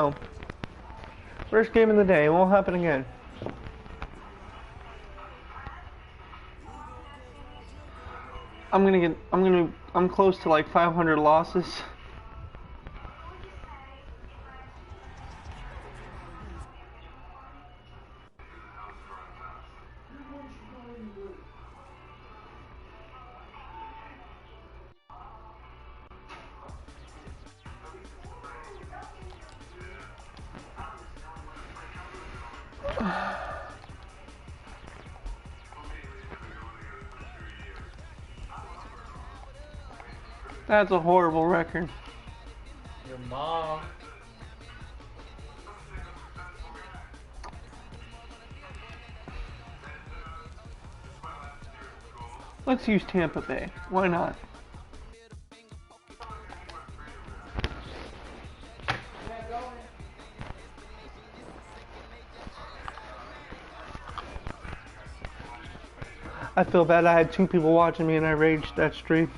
Oh. First game of the day. It won't happen again. I'm close to like 500 losses. That's a horrible record. Your mom. Let's use Tampa Bay. Why not? I feel bad I had 2 people watching me and I raged that stream.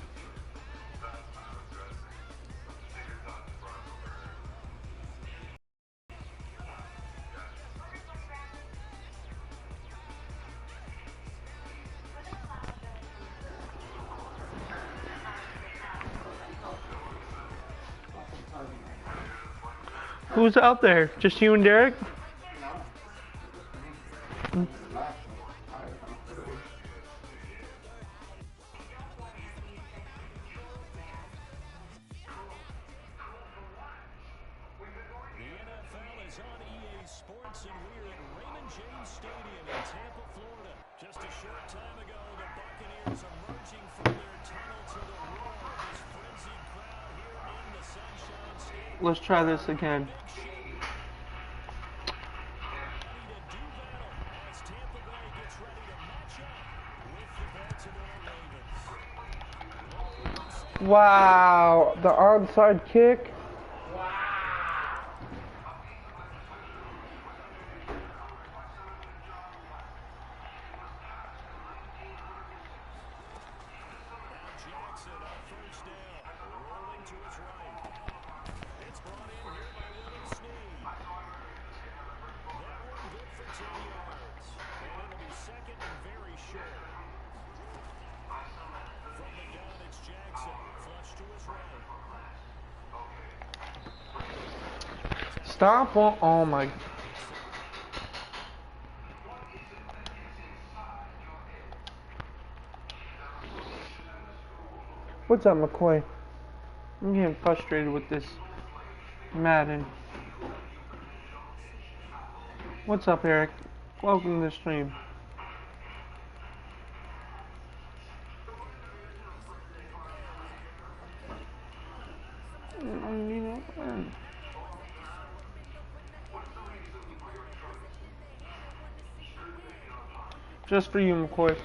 Who's out there? Just you and Derek? Sports, and we're at Raymond James Stadium in Tampa, Florida. Just a short time ago, the Buccaneers emerging from their tunnel to the roar of this frenzied crowd here in the Sunshine State. Let's try this again. Wow, the onside kick. Stop on, oh my. What's up, McCoy? I'm getting frustrated with this Madden. What's up, Eric? Welcome to the stream. Just for you, McCoy.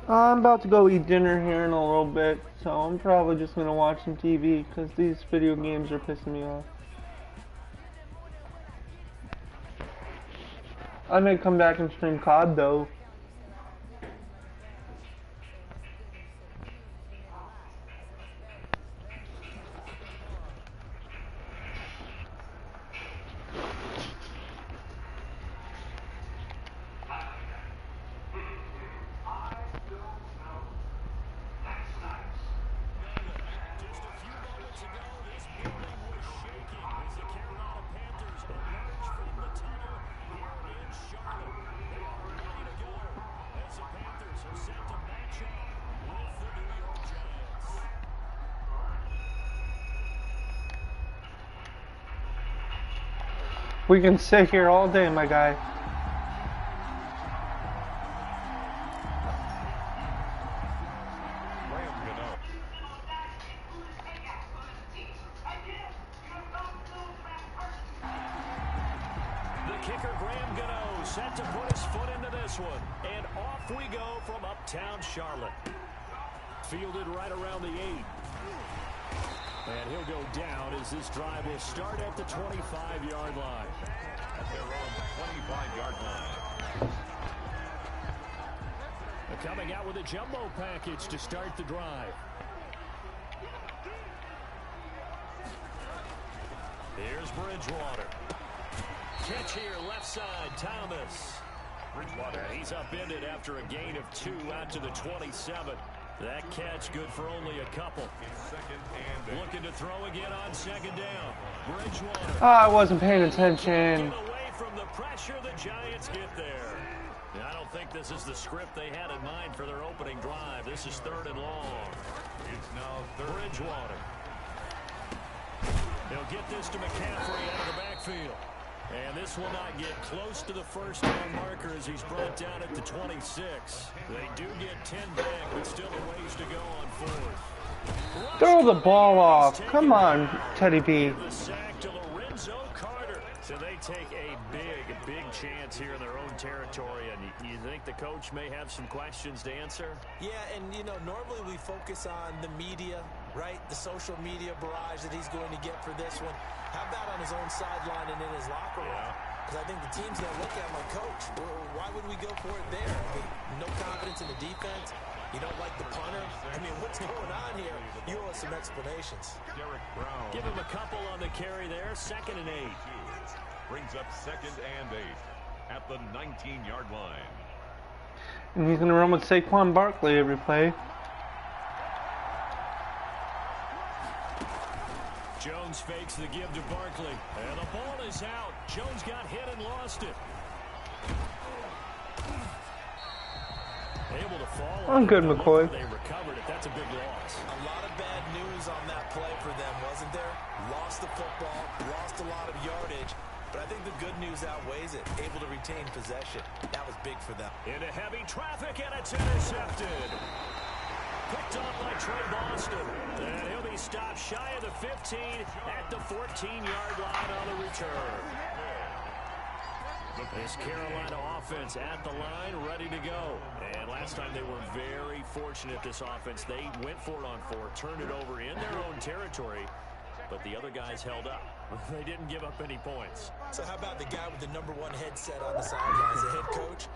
I'm about to go eat dinner here in a little bit, so I'm probably just gonna watch some TV because these video games are pissing me off. I may come back and stream COD though. We can sit here all day, my guy. The kicker, Graham Gano, set to put his foot into this one. And off we go from uptown Charlotte. Fielded right around the 8. And he'll go down as this drive will start at the 25-yard line. At their own 25-yard line. They're coming out with a jumbo package to start the drive. Here's Bridgewater. Catch here, left side, Thomas. Bridgewater. And he's upended after a gain of 2 out to the 27. That catch good for only a couple. Second and Looking to throw again on second down. Bridgewater. Oh, I wasn't paying attention. Get away from the pressure, the Giants get there. I don't think this is the script they had in mind for their opening drive. This is 3rd and long. It's now third. Bridgewater. He'll get this to McCaffrey out of the backfield. And this will not get close to the first down marker as he's brought down at the 26. They do get 10 back, but still a ways to go on 4th. Throw the ball off. Come on, Teddy B. The sack to Lorenzo Carter. So they take a big chance here in their own territory. And you think the coach may have some questions to answer? Yeah, and, you know, normally we focus on the media, right? The social media barrage that he's going to get for this one. How about on his own sideline and in his locker room? Because I think the team's going to look at him like, Coach, why would we go for it there? I mean, no confidence in the defense. You don't like the punter. I mean, what's going on here? You owe us some explanations. Derek Brown. Give him a couple on the carry there. 2nd and 8. Brings up 2nd and 8 at the 19-yard line. And he's going to run with Saquon Barkley every play. Jones fakes the give to Barkley. And the ball is out. Jones got hit and lost it. Able to fall. I'm good, McCoy. They recovered it. That's a big loss. A lot of bad news on that play for them, wasn't there? Lost the football, lost a lot of yardage. But I think the good news outweighs it. Able to retain possession. That was big for them. Into heavy traffic, and it's intercepted. Picked off by Trey Boston. And he'll be stopped shy of the 15 at the 14-yard line on the return. This Carolina offense at the line, ready to go. And last time they were very fortunate, this offense. They went for it on 4, turned it over in their own territory, but the other guys held up. They didn't give up any points. So how about the guy with the #1 headset on the sidelines, the head coach?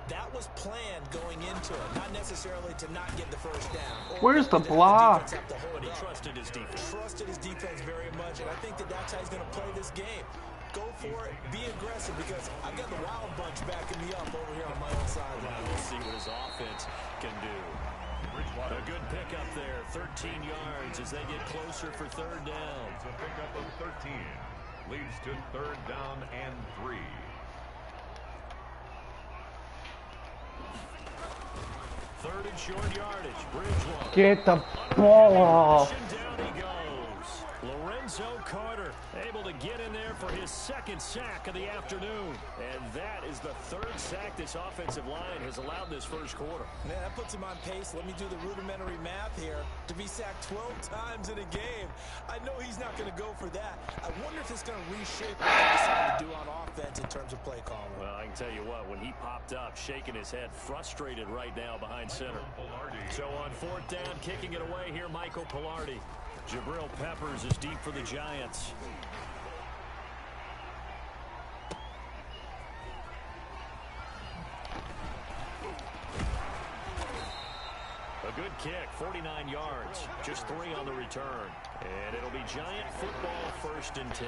That was planned going into it, not necessarily to not get the first down. Where's the block? But he trusted his defense. Trusted his defense very much, and I think that that's how he's going to play this game. Go for it, be aggressive, because I've got the wild bunch backing me up over here on my own sideline. We'll see what his offense can do. A good pickup there, 13 yards as they get closer for 3rd down. It's a pickup of 13. Leads to 3rd down and 3. Third and short yardage. Bridgewater. Get the ball off. Down he goes. Lorenzo Carter able to get in there for his 2nd sack of the afternoon. And that is the 3rd sack this offensive line has allowed this first quarter. Man, that puts him on pace. Let me do the rudimentary math here. To be sacked 12 times in a game, I know he's not going to go for that. I wonder if it's going to reshape what they decide to do on offense in terms of play calling. Well, I can tell you what, when he popped up, shaking his head, frustrated right now behind center. So on 4th down, kicking it away here, Michael Pilardi. Jabril Peppers is deep for the Giants. A good kick, 49 yards, just 3 on the return. And it'll be Giant football, 1st and 10.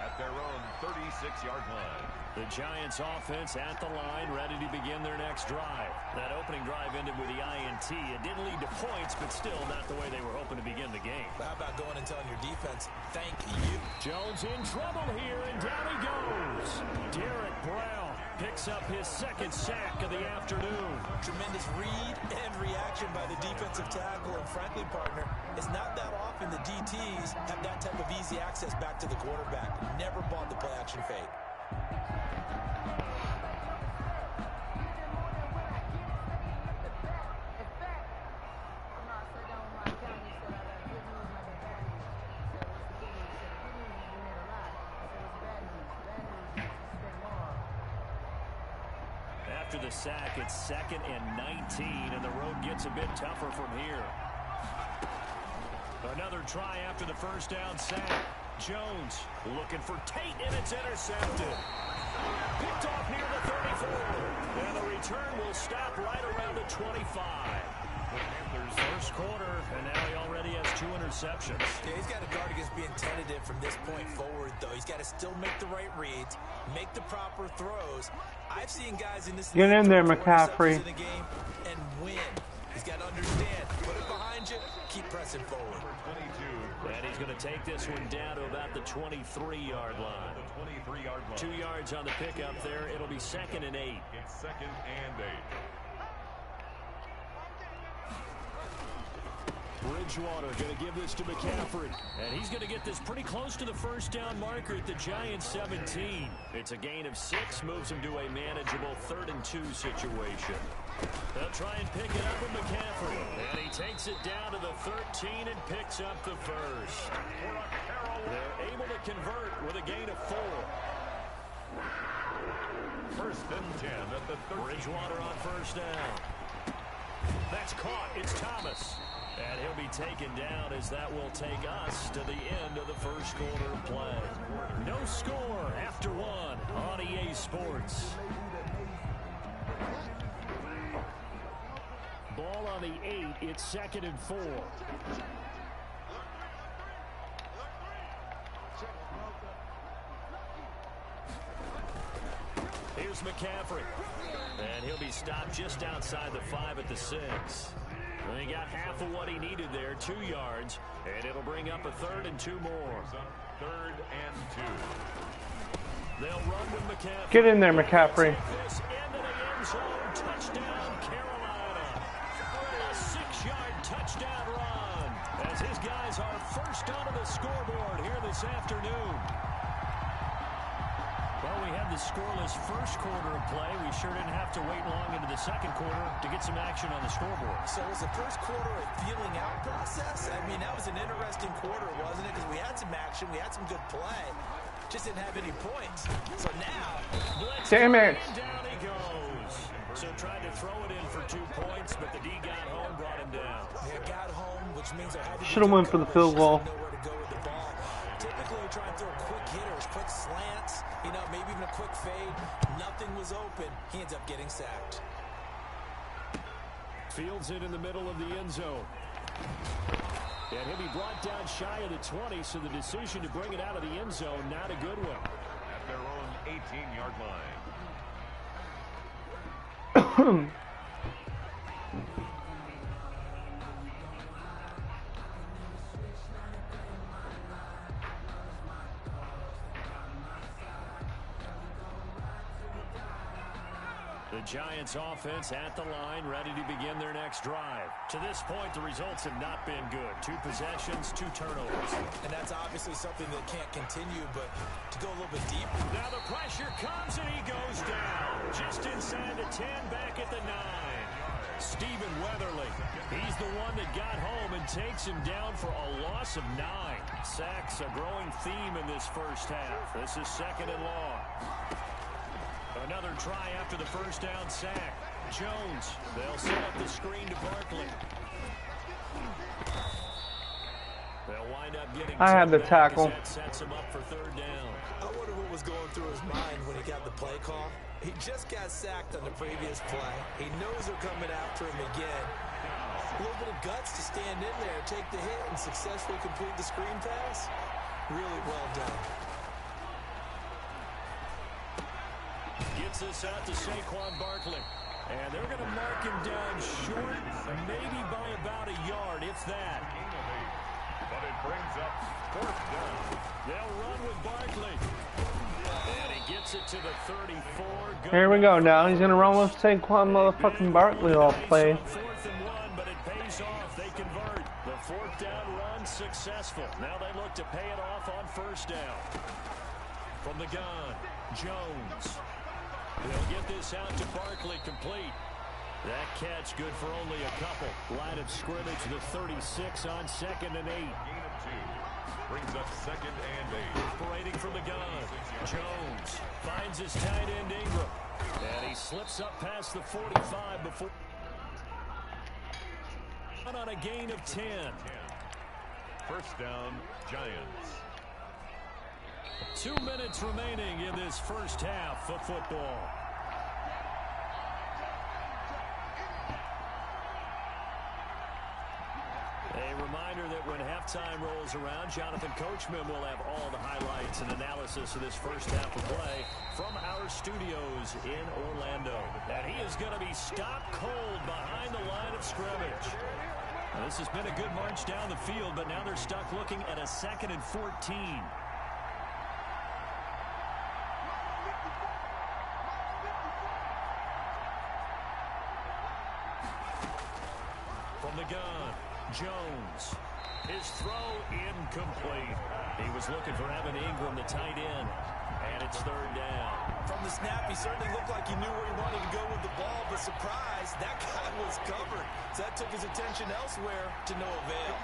At their own 36-yard line. The Giants offense at the line, ready to begin their next drive. That opening drive ended with the INT. It didn't lead to points, but still not the way they were hoping to begin the game. How about going and telling your defense, thank you? Jones in trouble here, and down he goes. Derek Brown picks up his 2nd sack of the afternoon. Tremendous read and reaction by the defensive tackle, and frankly, partner, it's not that often the DTs have that type of easy access back to the quarterback. Never bought the play-action fake. After the sack, it's 2nd and 19, and the road gets a bit tougher from here. Another try after the first down sack. Jones looking for Tate, and it's intercepted. Picked off near the 34. And the return will stop right around the 25. The Panthers first quarter, and now he already has 2 interceptions. Yeah, he's got to guard against being tentative from this point forward, though. He's got to still make the right reads, make the proper throws. I've seen guys in this Get in there, throw 4 McCaffrey. interceptions in a game and win. He's got to understand. Put it behind you. Keep pressing forward. And he's going to take this one down to about the 23-yard line. 2 yards on the pickup there. It'll be 2nd and 8. It's 2nd and 8. Bridgewater going to give this to McCaffrey. And he's going to get this pretty close to the first down marker at the Giants 17. It's a gain of 6, moves him to a manageable 3rd and 2 situation. They'll try and pick it up with McCaffrey. And he takes it down to the 13 and picks up the first. They're able to convert with a gain of 4. 1st and 10 at the 13. Bridgewater on first down. That's caught. It's Thomas. And he'll be taken down as that will take us to the end of the first quarter of play. No score after 1 on EA Sports. Ball on the 8. It's 2nd and 4. Here's McCaffrey. And he'll be stopped just outside the 5 at the 6. And he got half of what he needed there, 2 yards. And it'll bring up a 3rd and 2 more. 3rd and 2. They'll run with McCaffrey. Get in there, McCaffrey. This into the end zone. Touchdown, Carolina. A 6-yard touchdown run. As his guys are first onto the scoreboard here this afternoon. Well, we had the scoreless first quarter of play. We sure didn't have to wait long into the second quarter to get some action on the scoreboard. So was the first quarter a feeling out process? I mean, that was an interesting quarter, wasn't it? Because we had some action, we had some good play. Just didn't have any points. So now, Damn it. Down he goes. So tried to throw it in for 2 points, but the D got home, brought him down. they got home, which means they had to Should have went for the field goal. Nowhere to go with the ball. Typically, try and throw quick hitters, quick slants, you know, maybe even a quick fade. Nothing was open. He ends up getting sacked. Fields it in the middle of the end zone. And he'll be brought down shy of the 20, so the decision to bring it out of the end zone, not a good one. At their own 18-yard line. The Giants offense at the line, ready to begin their next drive. To this point, the results have not been good. 2 possessions, 2 turnovers. And that's obviously something that can't continue, but to go a little bit deeper. Now the pressure comes and he goes down. Just inside the 10, back at the 9. Stephen Weatherly, he's the one that got home and takes him down for a loss of 9. Sacks, a growing theme in this first half. This is 2nd and long. Another try after the first down sack. Jones, they'll set up the screen to Barkley. They'll wind up getting I had the tackle. that sets him up for 3rd down. I wonder what was going through his mind when he got the play call. He just got sacked on the previous play. He knows they're coming after him again. A little bit of guts to stand in there, take the hit, and successfully complete the screen pass. Really well done. Gets this out to Saquon Barkley. And they're going to mark him down short, maybe by about a yard, if that. But it brings up 4th down. They'll run with Barkley. And he gets it to the 34. Here we go now. He's going to run with Saquon motherfucking Barkley all play. 4th and 1, but it pays off. They convert. The 4th down run successful. Now they look to pay it off on 1st down. From the gun, Jones. They'll get this out to Barkley, complete. That catch good for only a couple. Line of scrimmage, the 36 on 2nd and 8. Gain of 2. Brings up 2nd and 8. Operating from the gun. Jones finds his tight end Ingram. And he slips up past the 45 before. On a gain of 10. First down, Giants. 2 minutes remaining in this first half of football. A reminder that when halftime rolls around, Jonathan Coachman will have all the highlights and analysis of this first half of play from our studios in Orlando. And he is going to be stopped cold behind the line of scrimmage. Now, this has been a good march down the field, but now they're stuck looking at a 2nd and 14. From the gun, Jones. His throw incomplete. He was looking for Evan Ingram, the tight end, and it's 3rd down. From the snap, he certainly looked like he knew where he wanted to go with the ball, but surprise, that guy was covered. So that took his attention elsewhere to no avail.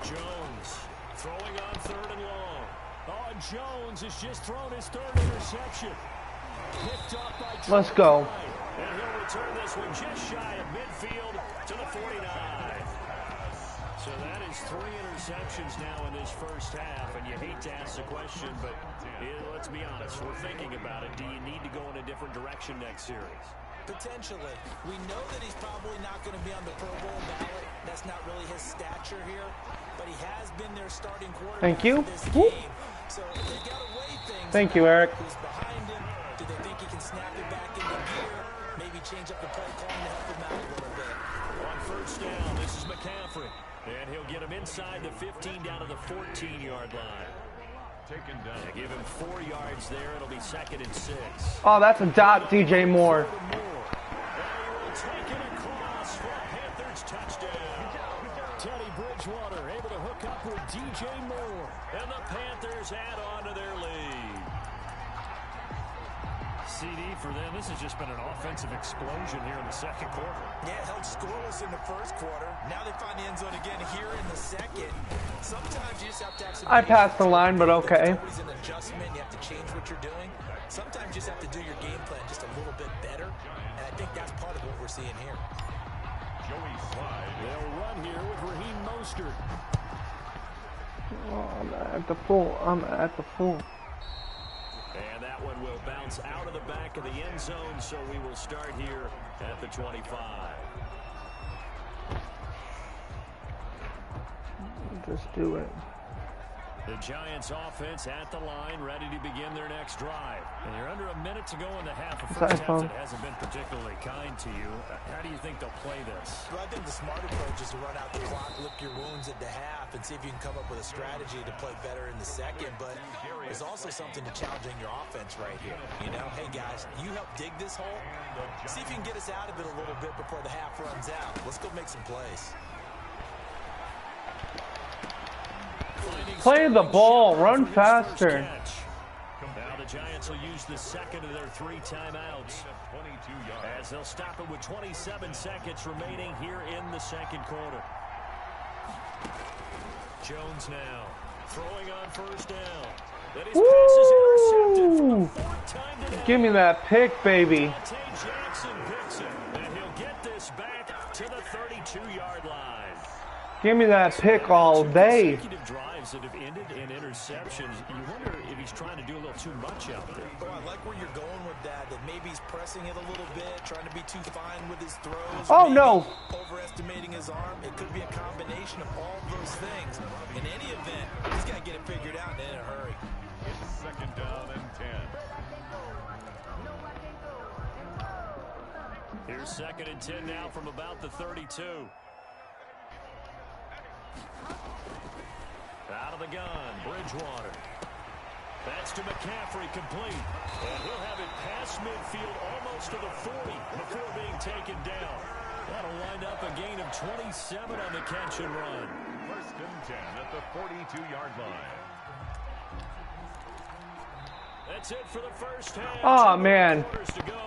Jones throwing on 3rd and long. Oh, Jones has just thrown his 3rd interception. Picked off by Let's go. And he'll return this one just shy of midfield to the 49. So that is 3 interceptions now in this first half, and you hate to ask the question, but let's be honest, we're thinking about it. Do you need to go in a different direction next series? Potentially. We know that he's probably not going to be on the Pro Bowl ballot. That's not really his stature here, but he has been their starting quarterback. Thank you. For this game. So they got to weigh things. Thank you, Eric. Who's behind him? Do they think he can snap it back into gear? Maybe change up the play calling to help him out a little bit. On first down, this is McCaffrey. And he'll get him inside the 15 down to the 14-yard line. Taken down. They give him 4 yards there. It'll be 2nd and 6. Oh, that's a dot, DJ Moore. And he will take it across for a Panthers touchdown. Teddy Bridgewater able to hook up with DJ Moore. And the Panthers add on to their lead. CD for them, this has just been an offensive explosion here in the second quarter. Yeah, held scoreless in the first quarter. Now they find the end zone again here in the second. Sometimes you just have to have some... I passed the line, but okay. There's always an adjustment. You have to change what you're doing. Sometimes you just have to do your game plan just a little bit better. And I think that's part of what we're seeing here. Joey Slide. They'll run here with Raheem Mostert. Oh, I'm at the full. I'm at the full. And that one will bounce out of the back of the end zone, so we will start here at the 25. Just do it. The Giants offense at the line, ready to begin their next drive. And you're under a minute to go in the half. A first half that hasn't been particularly kind to you. How do you think they'll play this? Well, I think the smart approach is to run out the clock, lick your wounds at the half, and see if you can come up with a strategy to play better in the second. But there's also something to challenging your offense right here. You know, hey, guys, you help dig this hole. See if you can get us out of it a little bit before the half runs out. Let's go make some plays. Play the ball. Run faster. Now the Giants will use the second of their 3 timeouts as they'll stop it with 27 seconds remaining here in the second quarter. Jones now throwing on first down. Then his pass is intercepted for the 4th time today. Give me that pick, baby. Jackson picks it, and he'll get this back to the 32-yard line. Give me that pick all day. Consecutive drives that have ended in interceptions. You wonder if he's trying to do a little too much out there. Oh, I like where you're going with that maybe he's pressing it a little bit, trying to be too fine with his throws. Oh, no. Overestimating his arm. It could be a combination of all those things. In any event, he's got to get it figured out in a hurry. It's 2nd down and 10. Here's 2nd and 10 now from about the 32. Out of the gun, Bridgewater. That's to McCaffrey, complete. And he'll have it past midfield almost to the 40 before being taken down. That'll wind up a gain of 27 on the catch and run. 1st and 10 at the 42-yard line. That's it for the first half. Oh, man. To go.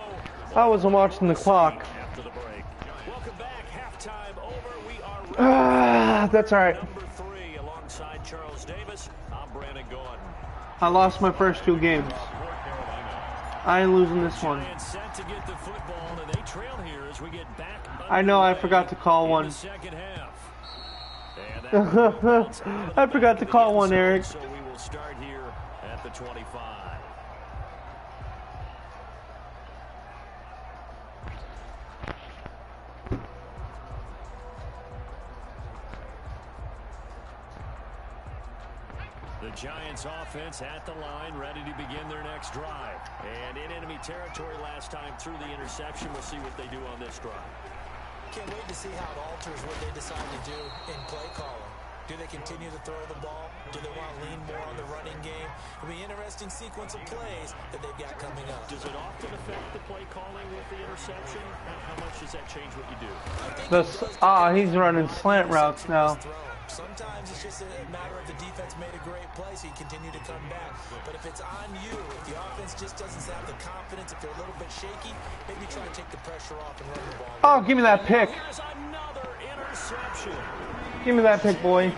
I wasn't watching the clock. After the break. Welcome back. Halftime over. We are That's all right. number 3 alongside Charles Davis. I'm Brandon Gordon. I lost my first 2 games. I ain't losing this one. Giants set to get the football, and they trail here as we get back. I know I forgot to call one. Second half. And I forgot to call one, Eric. So we will start here at the 25. The Giants offense at the line, ready to begin their next drive. And in enemy territory last time through the interception. We'll see what they do on this drive. Can't wait to see how it alters what they decide to do in play calling. Do they continue to throw the ball? Do they want to lean more on the running game? It'll be an interesting sequence of plays that they've got coming up. Does it often affect the play calling with the interception? How much does that change what you do? He's running slant routes now. Sometimes it's just a matter of the defense made a great play, so you continue to come back. But if it's on you, if the offense just doesn't have the confidence, if they're a little bit shaky, maybe try and take the pressure off and run the ball. Oh, give me that pick. There's another interception. Give me that pick, boy.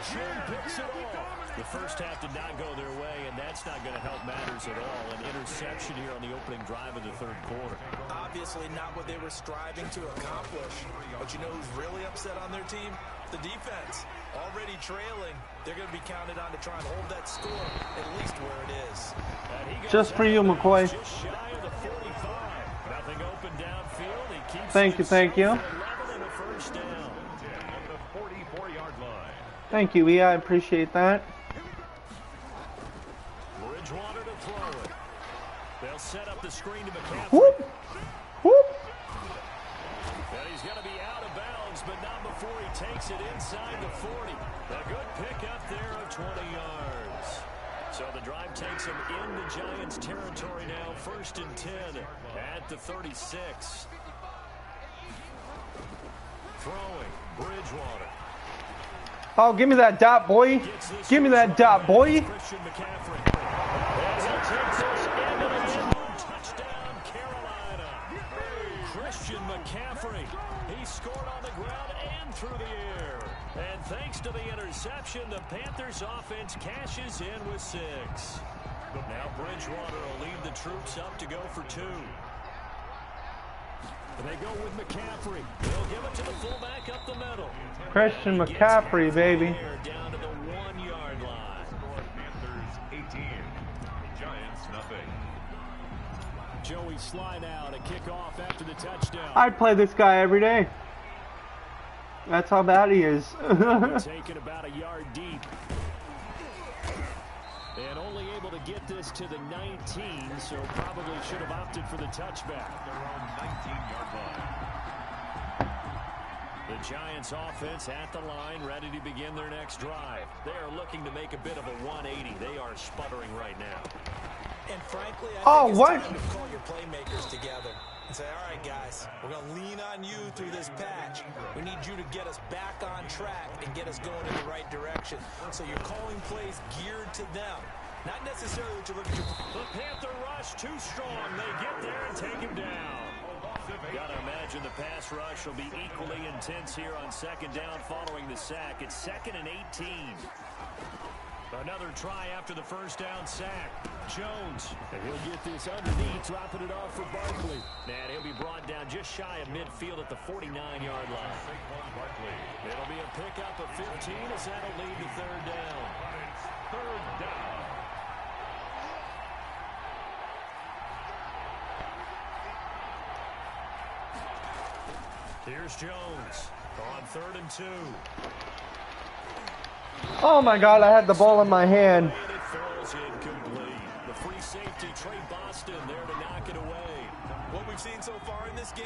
The first half did not go their way, and that's not going to help matters at all. An interception here on the opening drive of the third quarter. Obviously not what they were striving to accomplish. But you know who's really upset on their team? The defense. Already trailing. They're going to be counted on to try and hold that score, at least where it is. Just for you, McCoy. Just shy of the 45. Nothing open downfield. He keeps Thank you, thank you. 11 and a first down. At the 44-yard line. Thank you, E. I appreciate that. Bridgewater to throw it. They'll set up the screen to McCaffrey. Whoop. Whoop. And he's going to be out of bounds, but not before he takes it inside the 40. A good pickup there of 20 yards. So the drive takes him into Giants territory now. 1st and 10 at the 36. Throwing, Bridgewater. Oh, give me that dot, boy. Give me that dot, boy. Christian McCaffrey. And he'll take this into the end zone. Touchdown, Carolina. Christian McCaffrey. He scored on the ground and through the air. And thanks to the interception, the Panthers offense cashes in with 6. Now Bridgewater will lead the troops up to go for 2. And they go with McCaffrey. They'll give it to the fullback up the middle. Christian McCaffrey, baby. Down to the 1-yard line. Panthers 18. Giants nothing. Joey slide out, a kickoff after the touchdown. I'd play this guy every day. That's how bad he is. Taken about a yard deep. And only able to get this to the 19, so probably should have opted for the touchback. Their own 19-yard line. The Giants offense at the line, ready to begin their next drive. They are looking to make a bit of a 180. They are sputtering right now. And frankly, I think what? it's time to call your playmakers together and say, all right, guys, we're going to lean on you through this patch. We need you to get us back on track and get us going in the right direction. So you're calling plays geared to them, not necessarily what you're looking to. The Panther rush too strong. They get there and take him down. Got to imagine the pass rush will be equally intense here on 2nd down following the sack. It's 2nd and 18. Another try after the 1st down sack. Jones. And he'll get this underneath, dropping it off for Barkley. And he'll be brought down just shy of midfield at the 49-yard line. It'll be a pickup of 15 as that'll lead to 3rd down. 3rd down. Here's Jones on 3rd and 2. Oh my God, I had the ball in my hand. And it falls incomplete. The free safety, Trey Boston, there to knock it away. What we've seen so far in this game,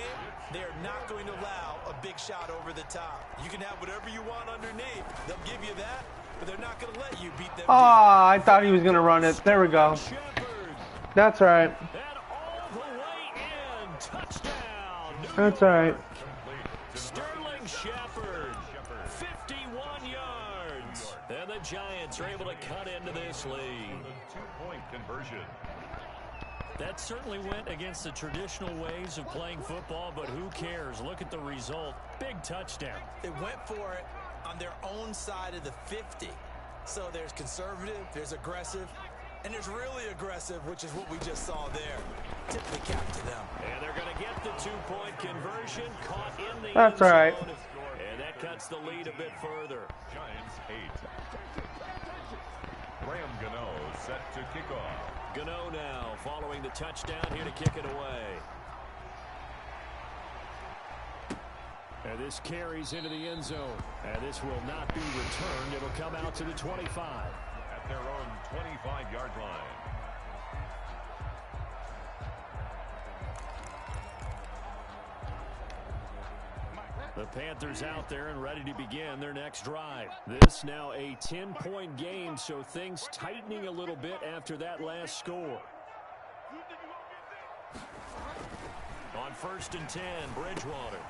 they are not going to allow a big shot over the top. You can have whatever you want underneath. They'll give you that, but they're not going to let you beat them. Ah, I thought he was going to run it. There we go. Shepard, That's right. and all the way in. Touchdown. That's right. Sterling Shepard, 51 yards. And the Giants are able to cut into this lead. 2-point conversion. That certainly went against the traditional ways of playing football, but who cares? Look at the result. Big touchdown. They went for it on their own side of the 50. So there's conservative, there's aggressive, and there's really aggressive, which is what we just saw there. tip the cap to them. And they're going to get the two-point conversion, caught in the That's end all right. zone. And that cuts the lead a bit further. Giants 8. Graham Gano set to kick off. Gano now following the touchdown here to kick it away. And this carries into the end zone. And this will not be returned. It'll come out to the 25. At their own 25-yard line. The Panthers out there and ready to begin their next drive. This now a 10-point game, so things tightening a little bit after that last score. On 1st and 10, Bridgewater.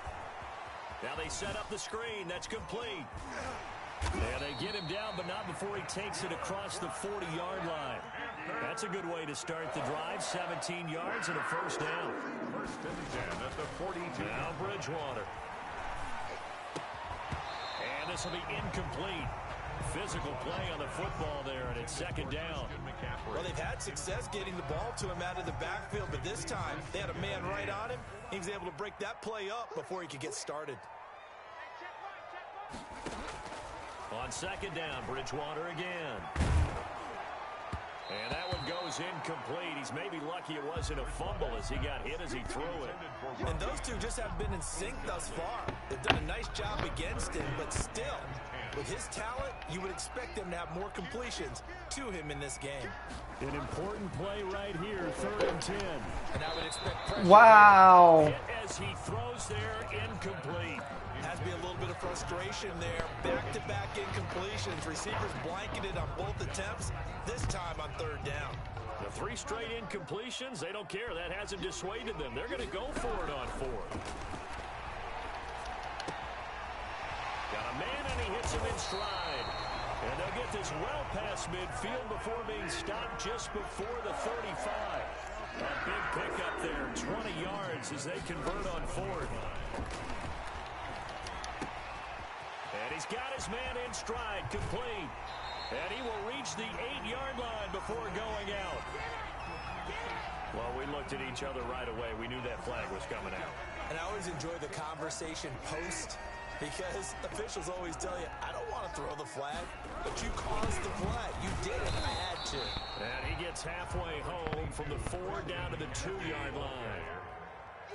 Now they set up the screen. That's complete. And they get him down, but not before he takes it across the 40-yard line. That's a good way to start the drive. 17 yards and a first down. 1st and 10 at the 42. Now Bridgewater. And this will be incomplete. Physical play on the football there, and it's 2nd down. Well, they've had success getting the ball to him out of the backfield, but this time they had a man right on him. He was able to break that play up before he could get started. On 2nd down, Bridgewater again. And that one goes incomplete. He's maybe lucky it wasn't a fumble as he got hit as he threw it. And those two just haven't been in sync thus far. They've done a nice job against him, but still, with his talent, you would expect them to have more completions to him in this game. An important play right here, 3rd and 10. And I would expect pressure. Wow. Hit as he throws there, incomplete. Has to be a little bit of frustration there. Back-to-back incompletions. Receivers blanketed on both attempts, this time on 3rd down. The 3 straight incompletions, they don't care. That hasn't dissuaded them. They're going to go for it on 4th. Got a man, and he hits him in stride. And they'll get this well past midfield before being stopped just before the 35. A big pickup there, 20 yards as they convert on 4th. And he's got his man in stride, complete. And he will reach the 8-yard line before going out. Well, we looked at each other right away. We knew that flag was coming out. And I always enjoy the conversation post, because officials always tell you, I don't want to throw the flag, but you caused the flag. You did it. I had to. And he gets halfway home from the 4 down to the 2-yard line.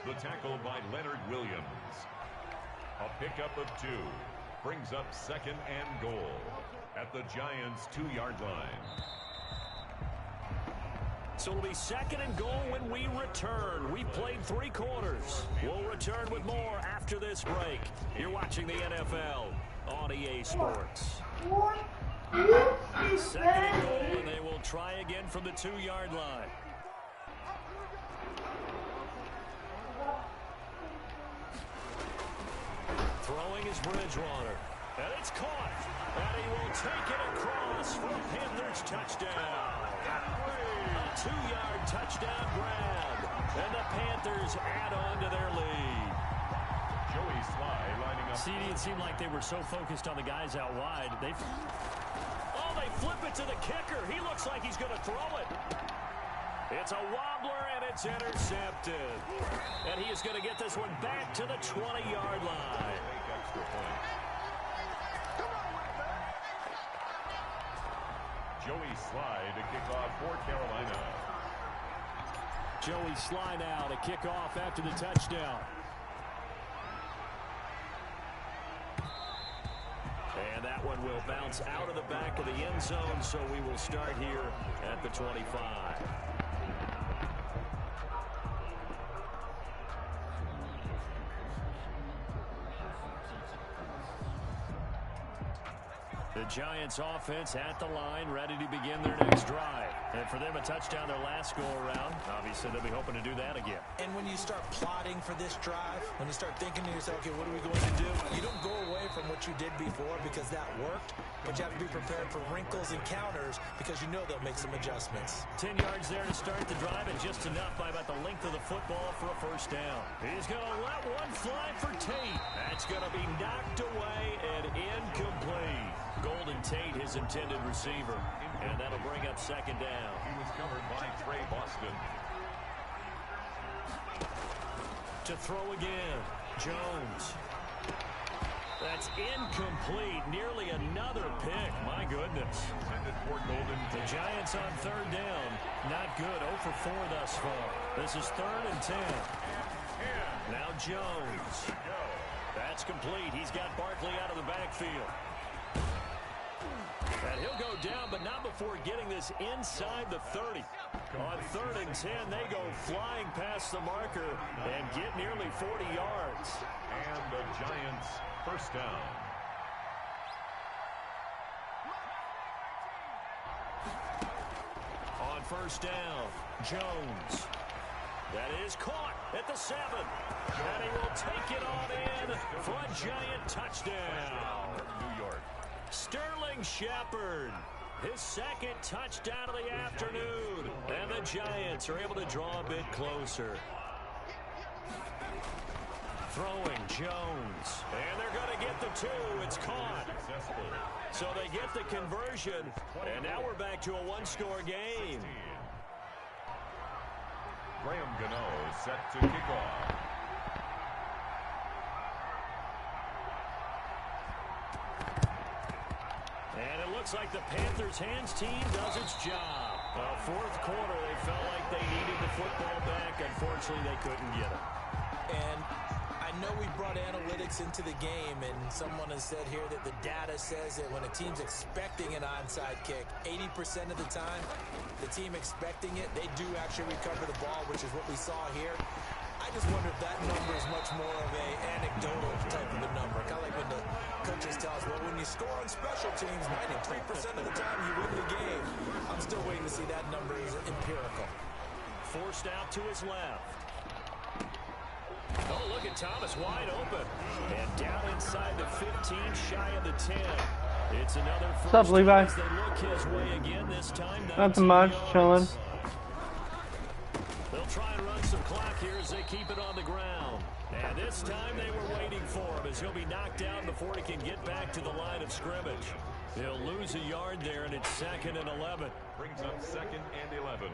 The tackle by Leonard Williams. A pickup of 2. Brings up 2nd and goal at the Giants' 2-yard line. So it'll be 2nd and goal when we return. We've played 3 quarters. We'll return with more after this break. You're watching the NFL on EA Sports. 2nd and goal, and they will try again from the 2-yard line. Throwing is Bridgewater. And it's caught. And he will take it across for a Panthers touchdown. A 2-yard touchdown grab. And the Panthers add on to their lead. Joey Sly lining up. CD, it seemed like they were so focused on the guys out wide. They flip it to the kicker. He looks like he's going to throw it. It's a wobbler, and it's intercepted. And he is going to get this one back to the 20-yard line. Extra point. Joey Sly to kick off for Carolina. Joey Sly now to kick off after the touchdown. And that one will bounce out of the back of the end zone, so we will start here at the 25. The Giants offense at the line, ready to begin their next drive. And for them, a touchdown their last go-around. Obviously, they'll be hoping to do that again. And when you start plotting for this drive, when you start thinking to yourself, okay, what are we going to do? You don't go away from what you did before because that worked, but you have to be prepared for wrinkles and counters because you know they'll make some adjustments. 10 yards there to start the drive, and just enough by about the length of the football for a first down. He's going to let one fly for Tate. That's going to be knocked away and incomplete. Golden Tate, his intended receiver, and that'll bring up 2nd down. He was covered by Trey Boston. To throw again. Jones. That's incomplete. Nearly another pick. My goodness. The Giants on third down. Not good. 0 for 4 thus far. This is 3rd and 10. Now Jones. That's complete. He's got Barkley out of the backfield. And he'll go down, but not before getting this inside the 30. On 3rd and 10, they go flying past the marker and get nearly 40 yards. And the Giants first down. On 1st down, Jones. That is caught at the 7. And he will take it on in for a Giant touchdown. New York. Sterling Shepard. His 2nd touchdown of the afternoon. And the Giants are able to draw a bit closer. Throwing Jones. And they're going to get the 2. It's caught. So they get the conversion. And now we're back to a 1-score game. Graham Gano set to kick off. And it looks like the Panthers' hands team does its job. 4th quarter, they felt like they needed the football back. Unfortunately, they couldn't get it. And I know we brought analytics into the game, and someone has said here that the data says that when a team's expecting an onside kick, 80% of the time, the team expecting it, they do actually recover the ball, which is what we saw here. I just wonder if that number is much more of a anecdotal type of a number. Kind of like when the coaches tell us, well, when you score on special teams, 93% of the time you win the game. I'm still waiting to see that number is empirical. Forced out to his left. Oh, look at Thomas wide open. And down inside the 15, shy of the 10. It's another first. What's up, Levi? They look his way again this time. Nothing much, chilling. They'll try and run some clock here as they keep it on the ground. And this time they were waiting for him as he'll be knocked down before he can get back to the line of scrimmage. He'll lose a yard there, and it's 2nd and 11. Brings up 2nd and 11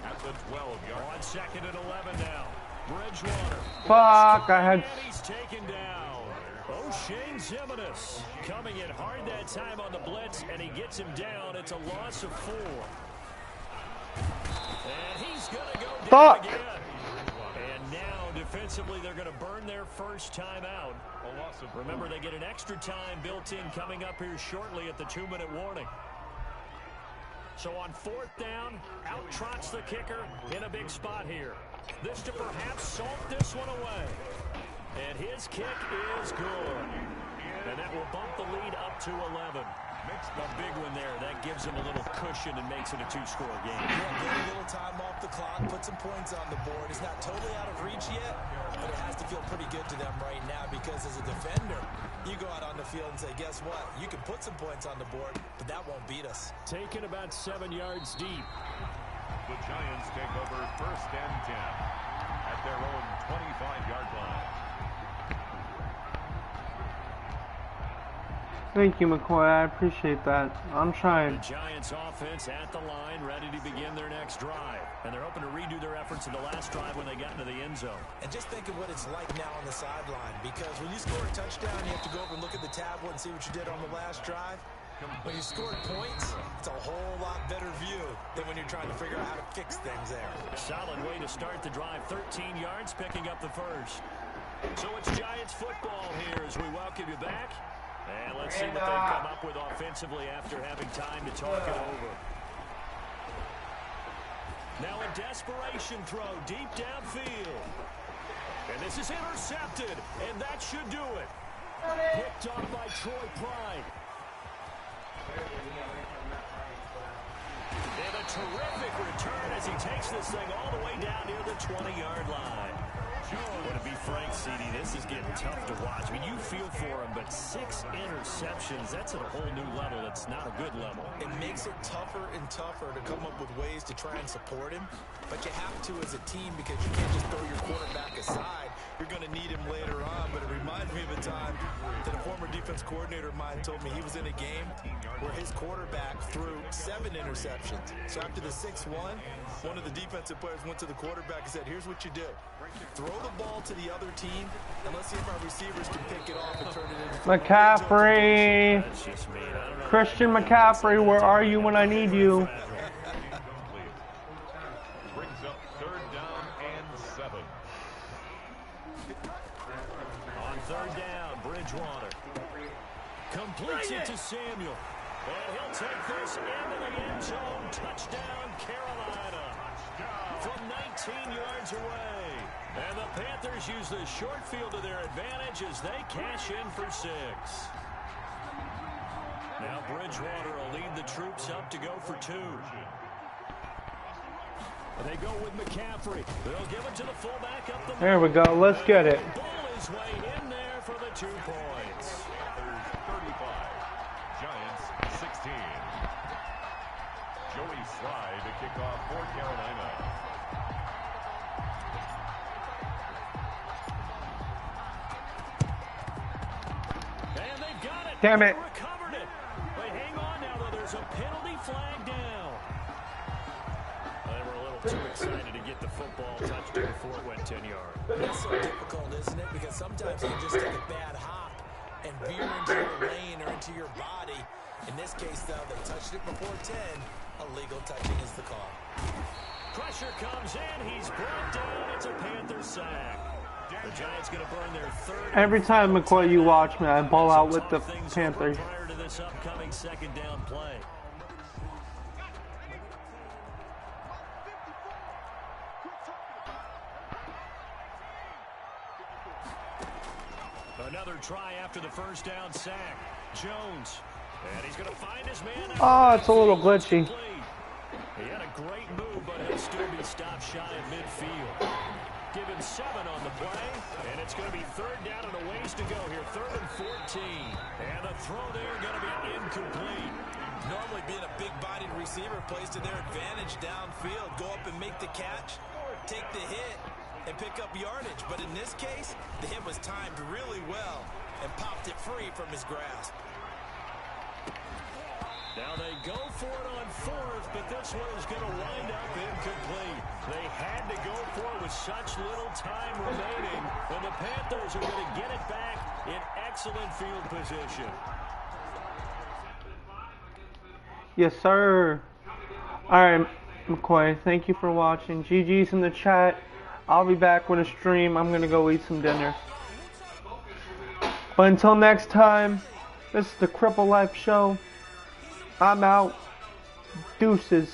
at the 12-yard. On 2nd and 11 now. Bridgewater. Fuck, I had... And he's taken down. O'Shane Zimenez coming in hard that time on the blitz, and he gets him down. It's a loss of 4. And he's going to go down again. And now, defensively, they're going to burn their first time out. Remember, they get an extra time built in coming up here shortly at the 2-minute warning. So on 4th down, out trots the kicker in a big spot here. This to perhaps salt this one away. And his kick is good. And that will bump the lead up to 11. A big one there. That gives him a little cushion and makes it a 2-score game. Yeah, get a little time off the clock, put some points on the board. It's not totally out of reach yet, but it has to feel pretty good to them right now because as a defender, you go out on the field and say, guess what? You can put some points on the board, but that won't beat us. Taken about 7 yards deep. The Giants take over 1st and 10 at their own 25-yard line. Thank you, McCoy. I appreciate that. I'm trying. The Giants offense at the line, ready to begin their next drive. And they're hoping to redo their efforts in the last drive when they got into the end zone. And just think of what it's like now on the sideline, because when you score a touchdown, you have to go over and look at the tablet and see what you did on the last drive. When you scored points, it's a whole lot better view than when you're trying to figure out how to fix things there. Solid way to start the drive. 13 yards, picking up the first. So it's Giants football here as we welcome you back. And let's see what they've come up with offensively after having time to talk it over. Now a desperation throw deep downfield. And this is intercepted, and that should do it. Picked off by Troy Pride. And a terrific return as he takes this thing all the way down near the 20-yard line. To be frank, CD, this is getting tough to watch. I mean, you feel for him, but 6 interceptions, that's at a whole new level. That's not a good level. It makes it tougher and tougher to come up with ways to try and support him, but you have to as a team because you can't just throw your quarterback aside. You're going to need him later on, but it reminds me of a time that a former defense coordinator of mine told me he was in a game where his quarterback threw 7 interceptions. So after the 6th one of the defensive players went to the quarterback and said, here's what you do. Throw the ball to the other team, and let's see if our receivers can pick it off and turn it into McCaffrey. That's just me. I don't know. Christian McCaffrey, where are you when I need you? Incomplete. Brings up 3rd down and 7. On 3rd down, Bridgewater completes it to Samuel. And he'll take this into the end zone. Touchdown, Carolina. From 19 yards away. And the Panthers use the short field to their advantage as they cash in for 6. Now Bridgewater will lead the troops up to go for 2. They go with McCaffrey. They'll give it to the fullback up the middle. There we go. Let's get it. Bull his way in there for the 2 points. Panthers 35. Giants 16. Joey Sly to kick off for Carolina. And they've got it. Damn it. They recovered it. But hang on now, though. There's a penalty flag down. They were a little too excited to get the football touched it before it went 10 yards. That's so difficult, isn't it? Because sometimes you can just take a bad hop and veer into your lane or into your body. In this case, though, they touched it before 10. Illegal touching is the call. Pressure comes in. He's brought down. It's a Panther sack. The Giants going to burn their 3rd. Every time, McCoy, you watch me, I ball out with the Panthers. Prior to this upcoming 2nd down play. Another try after the 1st down sack. Jones. And he's going to find his man. Oh, it's a little glitchy. He had a great move, but he'll still be stopped shy of midfield. Give him 7 on the play, and it's going to be 3rd down and a ways to go here. 3rd and 14. And the throw there going to be incomplete. Normally being a big-bodied receiver plays to their advantage downfield. Go up and make the catch, take the hit, and pick up yardage. But in this case, the hit was timed really well and popped it free from his grasp. Now they go for it on 4th, but this one is going to wind up incomplete. They had to go for it with such little time remaining, and the Panthers are going to get it back in excellent field position. Yes, sir. All right, McCoy, thank you for watching. GG's in the chat. I'll be back with a stream. I'm going to go eat some dinner. But until next time, this is the Cripple Life Show. I'm out. Deuces.